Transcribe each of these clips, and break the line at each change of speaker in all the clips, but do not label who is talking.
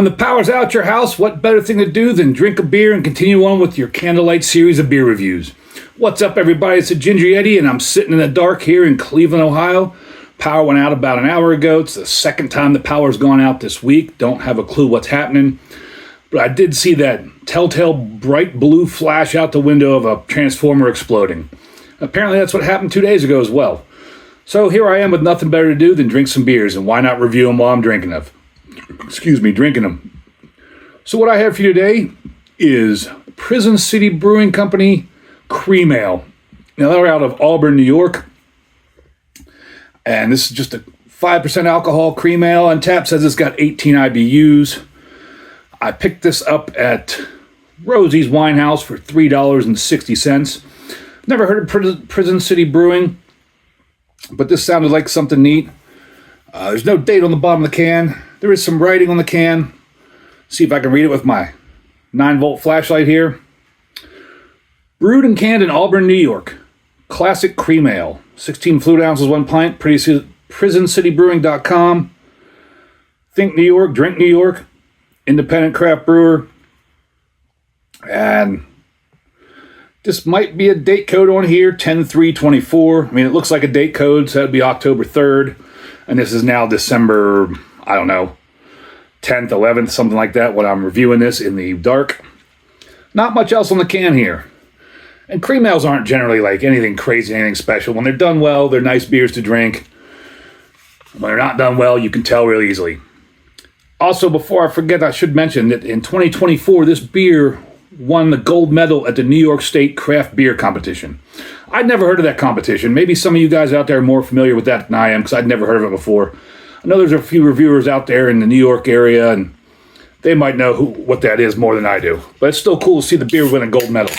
When the power's out at your house, what better thing to do than drink a beer and continue on with your candlelight series of beer reviews? What's up, everybody? It's a Ginger Yeti, and I'm sitting in the dark here in Cleveland, Ohio. Power went out about an hour ago. It's the second time the power's gone out this week. Don't have a clue what's happening. But I did see that telltale bright blue flash out the window of a transformer exploding. Apparently that's what happened 2 days ago as well. So here I am with nothing better to do than drink some beers, and why not review them while I'm drinking them? So what I have for you today is Prison City Brewing Company Cream Ale. Now they're out of Auburn, New York. And this is just a 5% alcohol cream ale. On tap says it's got 18 IBUs. I picked this up at Rozi's Wine House for $3.60. Never heard of Prison City Brewing, but this sounded like something neat. There's no date on the bottom of the can. There is some writing on the can. See if I can read it with my 9-volt flashlight here. Brewed and canned in Auburn, New York. Classic cream ale. 16 fluid ounces, 1 pint. PrisonCityBrewing.com. Think New York, drink New York. Independent craft brewer. And this might be a date code on here, 10/3/24. I mean, it looks like a date code, so that'd be October 3rd. And this is now December, 10th, 11th, something like that, when I'm reviewing this in the dark. Not much else on the can here. And cream ales aren't generally like anything crazy, anything special. When they're done well, they're nice beers to drink. When they're not done well, you can tell real easily. Also, before I forget, I should mention that in 2024, this beer won the gold medal at the New York State Craft Beer Competition. I'd never heard of that competition. Maybe some of you guys out there are more familiar with that than I am, because I'd never heard of it before. I know there's a few reviewers out there in the New York area, and they might know what that is more than I do. But it's still cool to see the beer win a gold medal.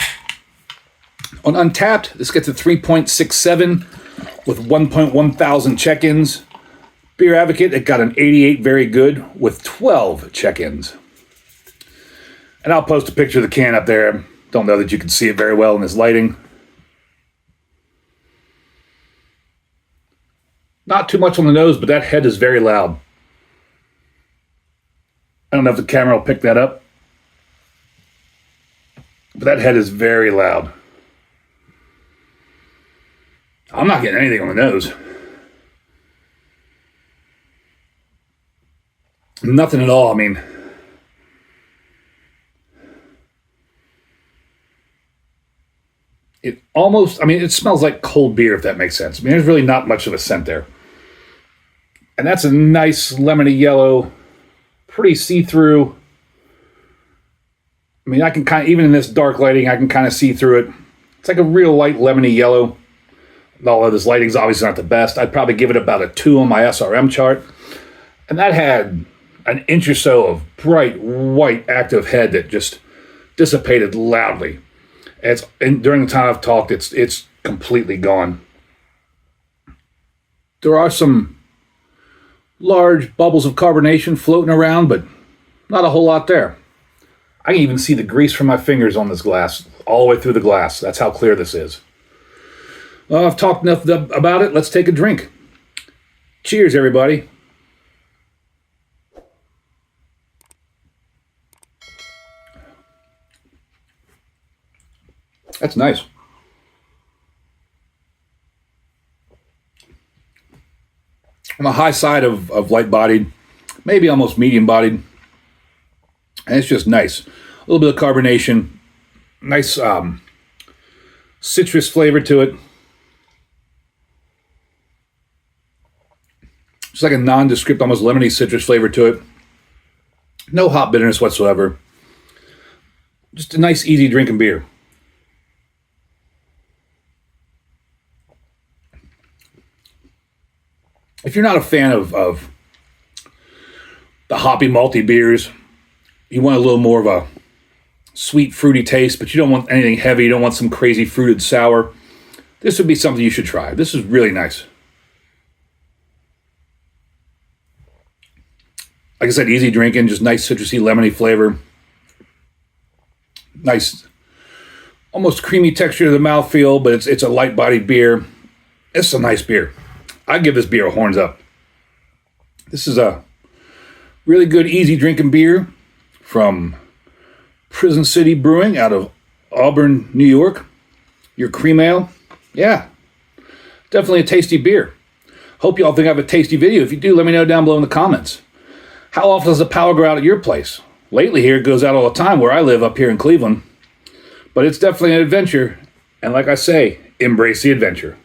On Untappd, this gets a 3.67 with 1.1 thousand check-ins. Beer Advocate, it got an 88 very good with 12 check-ins. And I'll post a picture of the can up there. Don't know that you can see it very well in this lighting. Not too much on the nose, but that head is very loud. I don't know if the camera will pick that up. But that head is very loud. I'm not getting anything on the nose. Nothing at all. I mean, it smells like cold beer, if that makes sense. I mean, there's really not much of a scent there. And that's a nice lemony yellow, pretty see-through. I mean, I can even in this dark lighting, I can kind of see through it. It's like a real light lemony yellow. Although this lighting's obviously not the best, I'd probably give it about a 2 on my SRM chart. And that had an inch or so of bright white active head that just dissipated loudly. And during the time I've talked, it's completely gone. There are some large bubbles of carbonation floating around, but not a whole lot there. I can even see the grease from my fingers on this glass, all the way through the glass. That's how clear this is. Well, I've talked enough about it. Let's take a drink. Cheers, everybody. That's nice. On the high side of light-bodied, maybe almost medium-bodied. And it's just nice. A little bit of carbonation. Nice citrus flavor to it. It's like a nondescript, almost lemony citrus flavor to it. No hop bitterness whatsoever. Just a nice, easy drinking beer. If you're not a fan of the hoppy, malty beers, you want a little more of a sweet, fruity taste, but you don't want anything heavy. You don't want some crazy fruited sour. This would be something you should try. This is really nice. Like I said, easy drinking, just nice citrusy, lemony flavor. Nice, almost creamy texture to the mouthfeel, but it's a light-bodied beer. It's a nice beer. I'd give this beer a horns up. This is a Really good, easy drinking beer from Prison City Brewing out of Auburn, New York. Your cream ale. Yeah, definitely a tasty beer. Hope you all think I have a tasty video. If you do, let me know down below in the comments. How often does the power go out at your place? Lately here, it goes out all the time where I live up here in Cleveland. But it's definitely an adventure. And like I say, embrace the adventure.